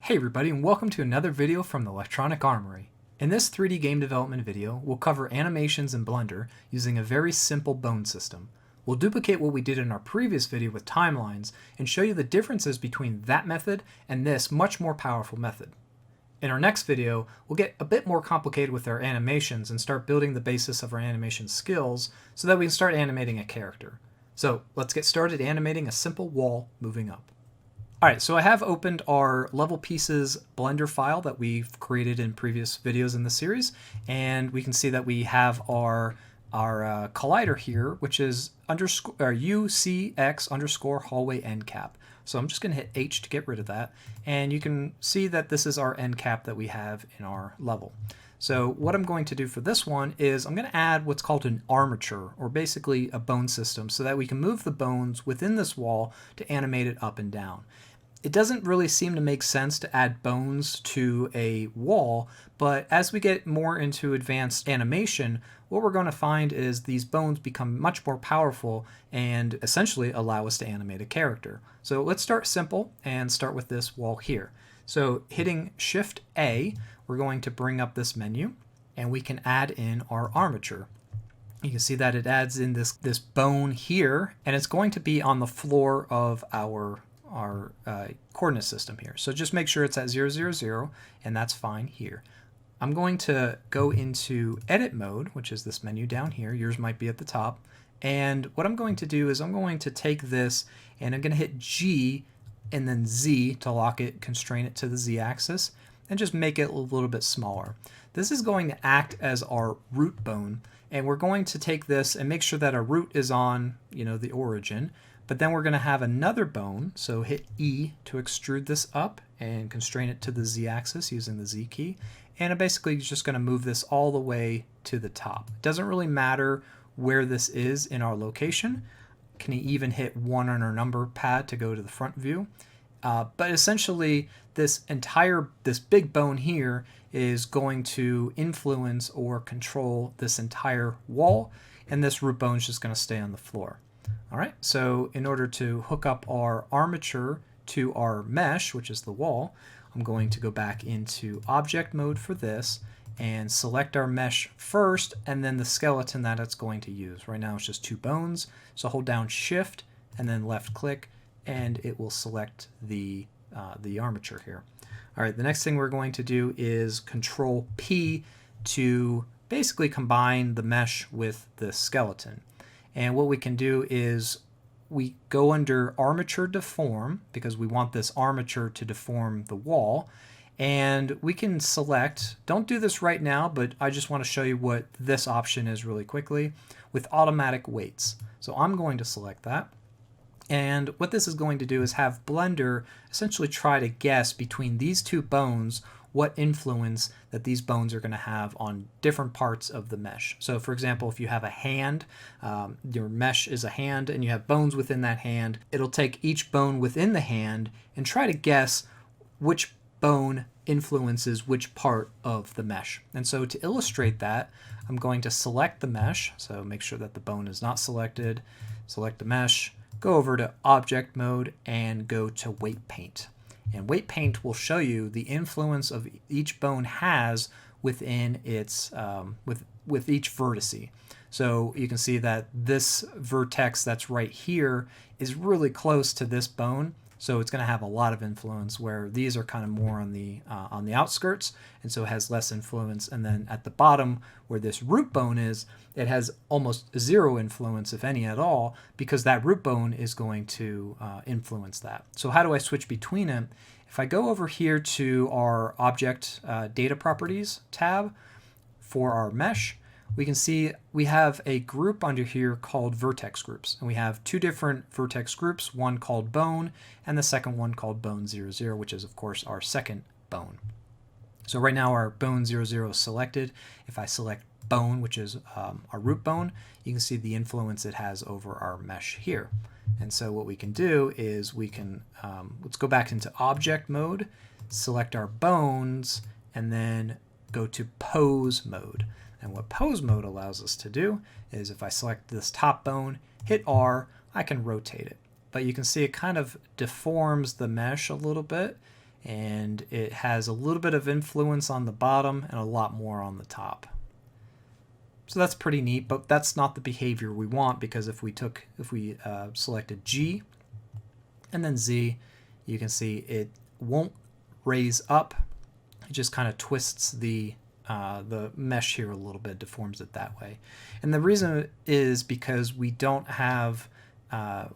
Hey everybody, and welcome to another video from the Electronic Armory. In this 3D game development video, we'll cover animations in Blender using a very simple bone system. We'll duplicate what we did in our previous video with timelines and show you the differences between that method and this much more powerful method. In our next video, we'll get a bit more complicated with our animations and start building the basis of our animation skills so that we can start animating a character. So let's get started animating a simple wall moving up. Alright, so I have opened our level pieces Blender file that we've created in previous videos in the series, and we can see that we have our collider here, which is UCX underscore hallway end cap. So I'm just going to hit H to get rid of that, and you can see that this is our end cap that we have in our level. So what I'm going to do for this one is I'm going to add what's called an armature, or basically a bone system, so that we can move the bones within this wall to animate it up and down. It doesn't really seem to make sense to add bones to a wall, but as we get more into advanced animation, what we're going to find is these bones become much more powerful and essentially allow us to animate a character. So let's start simple and start with this wall here. So hitting Shift A, we're going to bring up this menu and we can add in our armature. You can see that it adds in this bone here, and it's going to be on the floor of our coordinate system here. So just make sure it's at 0, 0, 0, and that's fine here. I'm going to go into edit mode, which is this menu down here. Yours might be at the top. And what I'm going to do is I'm going to take this and I'm going to hit G and then Z to lock it, constrain it to the Z axis, and just make it a little bit smaller. This is going to act as our root bone, and we're going to take this and make sure that our root is on, the origin. But then we're going to have another bone, so hit E to extrude this up and constrain it to the Z axis using the Z key. And I'm basically just going to move this all the way to the top. It doesn't really matter where this is in our location. Can even hit 1 on our number pad to go to the front view. But essentially, this big bone here is going to influence or control this entire wall, and this root bone is just going to stay on the floor. All right, so in order to hook up our armature to our mesh, which is the wall, I'm going to go back into object mode for this and select our mesh first and then the skeleton that it's going to use. Right now it's just 2 bones, so hold down Shift and then left click and it will select the armature here. All right, the next thing we're going to do is Control P to basically combine the mesh with the skeleton. And what we can do is we go under armature deform because we want this armature to deform the wall. And we can select, don't do this right now, but I just want to show you what this option is really quickly, with automatic weights. So I'm going to select that. And what this is going to do is have Blender essentially try to guess between these 2 bones what influence that these bones are going to have on different parts of the mesh. So for example, if you have a hand, your mesh is a hand and you have bones within that hand, it'll take each bone within the hand and try to guess which bone influences which part of the mesh. And so to illustrate that, I'm going to select the mesh, so make sure that the bone is not selected, select the mesh, go over to object mode and go to weight paint. And weight paint will show you the influence of each bone has within its with each vertex. So you can see that this vertex that's right here is really close to this bone, so it's going to have a lot of influence, where these are kind of more on the outskirts, and so it has less influence. And then at the bottom where this root bone is, it has almost 0 influence, if any at all, because that root bone is going to influence that. So how do I switch between them? If I go over here to our object data properties tab for our mesh, we can see we have a group under here called vertex groups. And we have 2 different vertex groups, one called bone and the second one called bone 0, 0, which is of course our second bone. So right now our bone 0, 0 is selected. If I select bone, which is our root bone, you can see the influence it has over our mesh here. And so what we can do is we can, let's go back into object mode, select our bones, and then go to pose mode. And what pose mode allows us to do is if I select this top bone, hit R, I can rotate it. But you can see it kind of deforms the mesh a little bit. and it has a little bit of influence on the bottom and a lot more on the top. So that's pretty neat, but that's not the behavior we want, because if we selected G and then Z, you can see it won't raise up. It just kind of twists the mesh here a little bit, deforms it that way. And the reason is because we don't have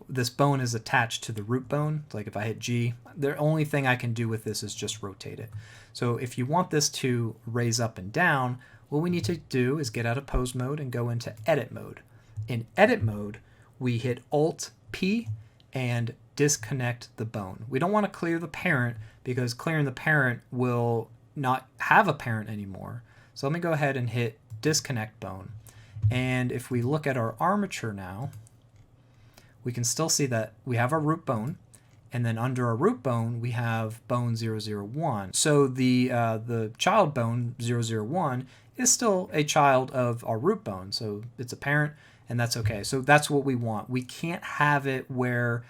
this bone is attached to the root bone. Like if I hit G, the only thing I can do with this is just rotate it. So if you want this to raise up and down, what we need to do is get out of pose mode and go into edit mode. In edit mode, we hit Alt P and disconnect the bone. We don't want to clear the parent, because clearing the parent will not have a parent anymore. So let me go ahead and hit disconnect bone. And if we look at our armature now, we can still see that we have our root bone, and then under our root bone we have bone 001. So the child bone 001 is still a child of our root bone, so it's a parent, and that's okay. So that's what we want. We can't have it where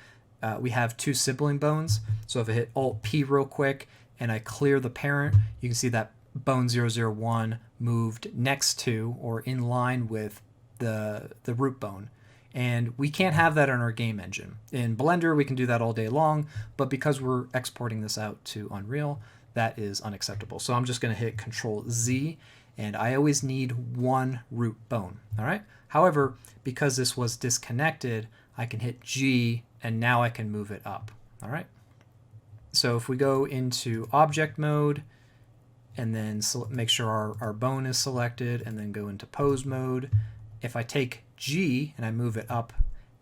we have two sibling bones. So if I hit Alt P real quick and I clear the parent, you can see that bone 001 moved next to or in line with the root bone. And we can't have that in our game engine. In Blender, we can do that all day long, but because we're exporting this out to Unreal, that is unacceptable. So I'm just going to hit Control Z, and I always need one root bone. All right. However, because this was disconnected, I can hit G, and now I can move it up. All right. So if we go into object mode, and then make sure our bone is selected, and then go into pose mode, if I take G and I move it up,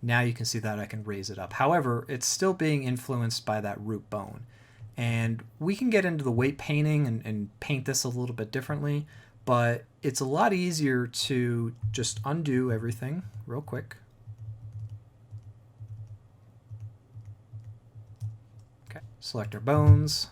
now you can see that I can raise it up. However, it's still being influenced by that root bone. And we can get into the weight painting and paint this a little bit differently, but it's a lot easier to just undo everything real quick. Okay, select our bones,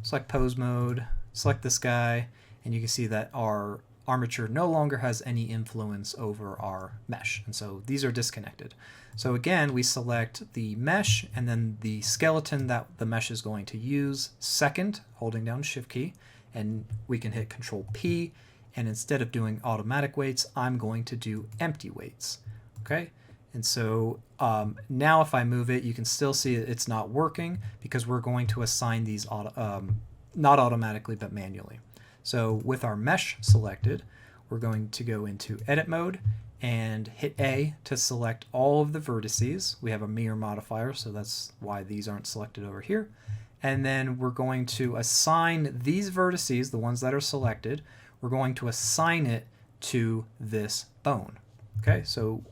select pose mode, select this guy, and you can see that our armature no longer has any influence over our mesh, and so these are disconnected. So again, we select the mesh and then the skeleton that the mesh is going to use second, holding down Shift key, and we can hit Control P, and instead of doing automatic weights, I'm going to do empty weights. Okay, and so now if I move it, you can still see it's not working, because we're going to assign these not automatically but manually. So with our mesh selected, we're going to go into edit mode and hit A to select all of the vertices. We have a mirror modifier, so that's why these aren't selected over here. And then we're going to assign these vertices, the ones that are selected, we're going to assign it to this bone. Okay, so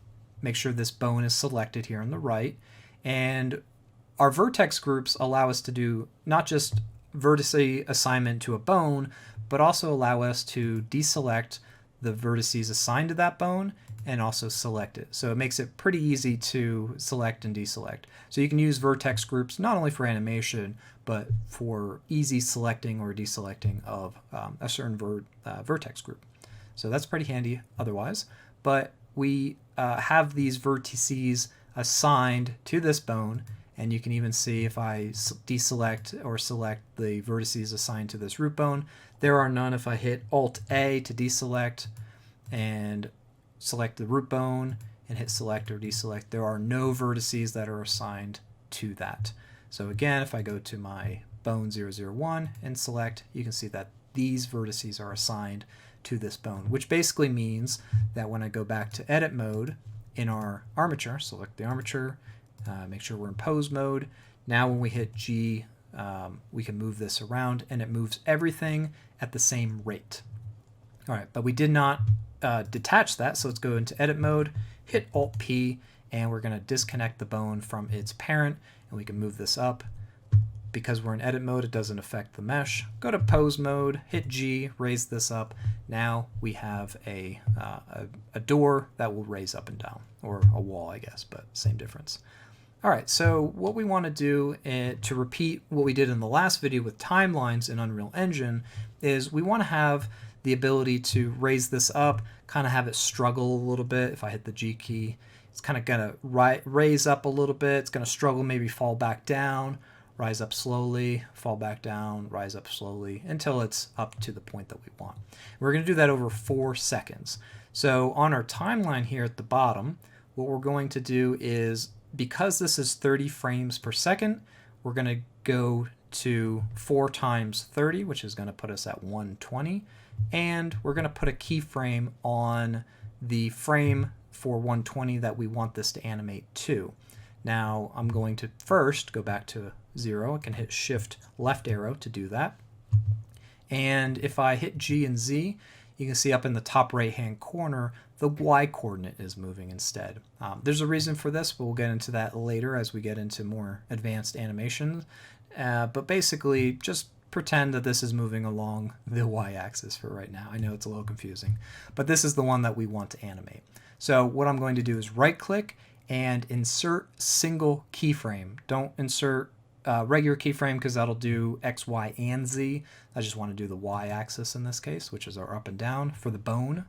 make sure this bone is selected here on the right. And our vertex groups allow us to do not just vertice assignment to a bone, but also allow us to deselect the vertices assigned to that bone and also select it. So it makes it pretty easy to select and deselect. So you can use vertex groups not only for animation, but for easy selecting or deselecting of a certain vertex group. So that's pretty handy otherwise. But we have these vertices assigned to this bone, and you can even see if I deselect or select the vertices assigned to this root bone, there are none. If I hit Alt A to deselect and select the root bone and hit select or deselect, there are no vertices that are assigned to that. So again, if I go to my bone 001 and select, you can see that these vertices are assigned to this bone, which basically means that when I go back to edit mode in our armature, select the armature, make sure we're in pose mode. Now when we hit G, we can move this around, and it moves everything at the same rate. All right, but we did not detach that, so let's go into edit mode, hit Alt P, and we're going to disconnect the bone from its parent, and we can move this up. Because we're in edit mode, it doesn't affect the mesh. Go to pose mode, hit G, raise this up. Now we have a door that will raise up and down, or a wall, I guess, but same difference. All right, so what we want to do to repeat what we did in the last video with timelines in Unreal Engine is we want to have the ability to raise this up, kind of have it struggle a little bit. If I hit the G key, it's kind of going to raise up a little bit. It's going to struggle, maybe fall back down, rise up slowly, fall back down, rise up slowly until it's up to the point that we want. We're going to do that over 4 seconds. So on our timeline here at the bottom, what we're going to do is, because this is 30 frames per second, we're going to go to 4 times 30, which is going to put us at 120. And we're going to put a keyframe on the frame for 120 that we want this to animate to. Now I'm going to first go back to 0. I can hit Shift left arrow to do that. And if I hit G and Z, you can see up in the top right hand corner the Y coordinate is moving instead. There's a reason for this, but we'll get into that later as we get into more advanced animations. But basically, just pretend that this is moving along the Y-axis for right now. I know it's a little confusing, but this is the one that we want to animate. So what I'm going to do is right-click and insert single keyframe. Don't insert regular keyframe because that'll do X, Y, and Z. I just want to do the Y-axis in this case, which is our up and down for the bone.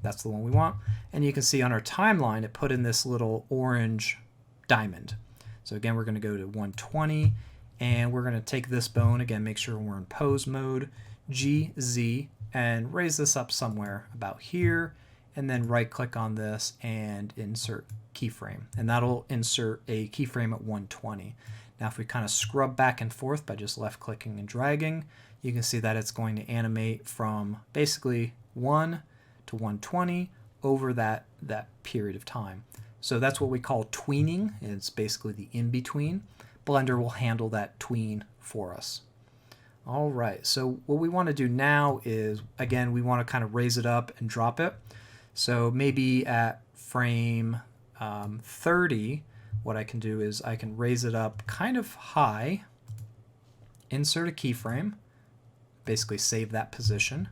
That's the one we want. And you can see on our timeline, it put in this little orange diamond. So again, we're going to go to 120. And we're going to take this bone, again, make sure we're in pose mode, G, Z, and raise this up somewhere about here, and then right click on this and insert keyframe. And that'll insert a keyframe at 120. Now if we kind of scrub back and forth by just left clicking and dragging, you can see that it's going to animate from basically 1 to 120 over that period of time. So that's what we call tweening. It's basically the in-between. Blender will handle that tween for us. All right, so what we want to do now is, again, we want to kind of raise it up and drop it. So maybe at frame 30, what I can do is I can raise it up kind of high, insert a keyframe, basically save that position,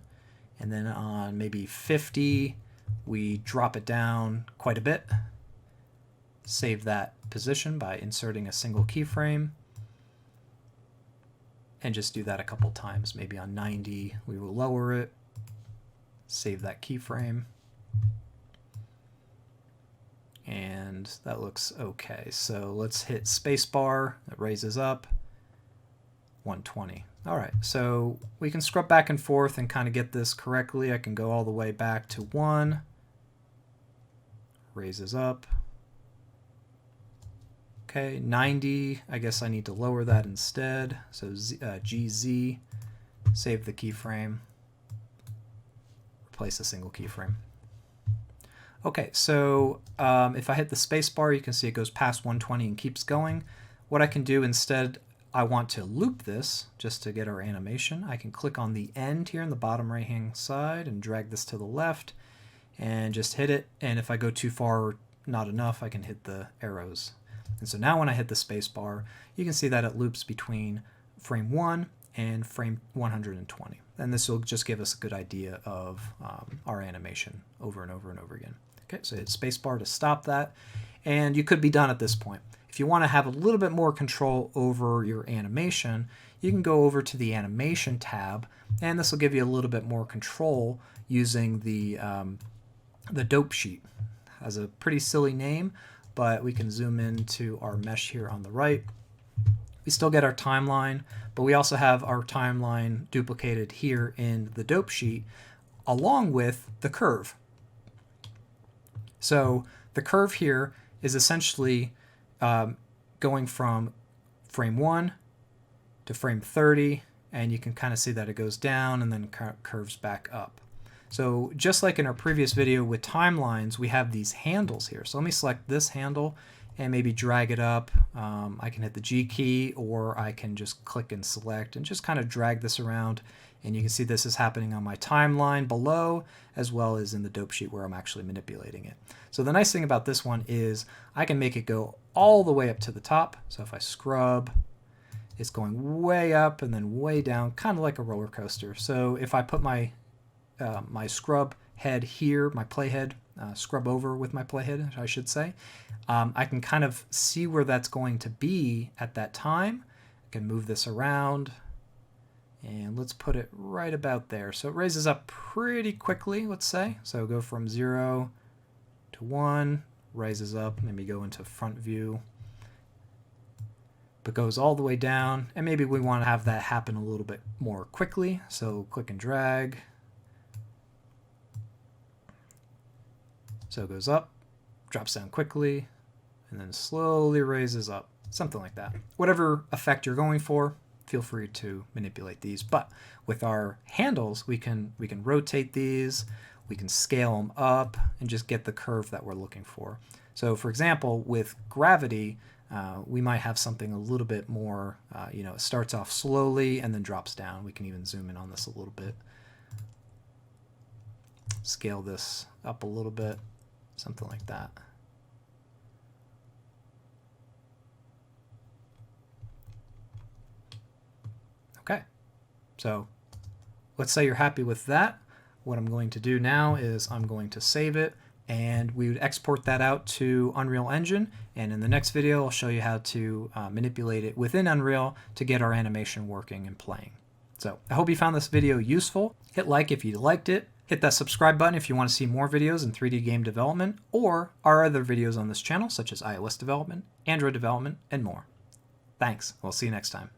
and then on maybe 50, we drop it down quite a bit, save that position by inserting a single keyframe, and just do that a couple times. Maybe on 90 we will lower it, save that keyframe, and that looks okay. So let's hit spacebar, it raises up 120. All right, so we can scrub back and forth and kind of get this correctly. I can go all the way back to 1, raises up. Okay, 90, I guess I need to lower that instead. So GZ, save the keyframe, replace a single keyframe. Okay, so if I hit the space bar, you can see it goes past 120 and keeps going. What I can do instead, I want to loop this just to get our animation. I can click on the end here in the bottom right hand side and drag this to the left and just hit it. And if I go too far or not enough, I can hit the arrows. And so now when I hit the space bar, you can see that it loops between frame 1 and frame 120. And this will just give us a good idea of our animation over and over and over again. Okay, so hit space bar to stop that. And you could be done at this point. If you want to have a little bit more control over your animation, you can go over to the animation tab, and this will give you a little bit more control using the dope sheet. It has a pretty silly name, but we can zoom into our mesh here on the right. We still get our timeline, but we also have our timeline duplicated here in the dope sheet along with the curve. So the curve here is essentially going from frame 1 to frame 30, and you can kind of see that it goes down and then curves back up. So just like in our previous video with timelines, we have these handles here. So let me select this handle and maybe drag it up. I can hit the G key, or I can just click and select and just kind of drag this around. And you can see this is happening on my timeline below, as well as in the dope sheet where I'm actually manipulating it. So the nice thing about this one is I can make it go all the way up to the top. So if I scrub, it's going way up and then way down, kind of like a roller coaster. So if I put my my scrub head here, my playhead, scrub over with my playhead, I should say, I can kind of see where that's going to be at that time. I can move this around, and let's put it right about there. So it raises up pretty quickly, let's say. So go from 0 to 1, raises up, maybe go into front view. but goes all the way down, and maybe we want to have that happen a little bit more quickly. So click and drag. So it goes up, drops down quickly, and then slowly raises up, something like that. Whatever effect you're going for, feel free to manipulate these. But with our handles, we can rotate these, we can scale them up, and just get the curve that we're looking for. So for example, with gravity, we might have something a little bit more, it starts off slowly and then drops down. We can even zoom in on this a little bit. Scale this up a little bit, something like that. Okay, so let's say you're happy with that. What I'm going to do now is I'm going to save it, and we would export that out to Unreal Engine, and in the next video I'll show you how to manipulate it within Unreal to get our animation working and playing. So I hope you found this video useful. Hit like if you liked it. Hit that subscribe button if you want to see more videos in 3D game development or our other videos on this channel, such as iOS development, Android development, and more. Thanks. We'll see you next time.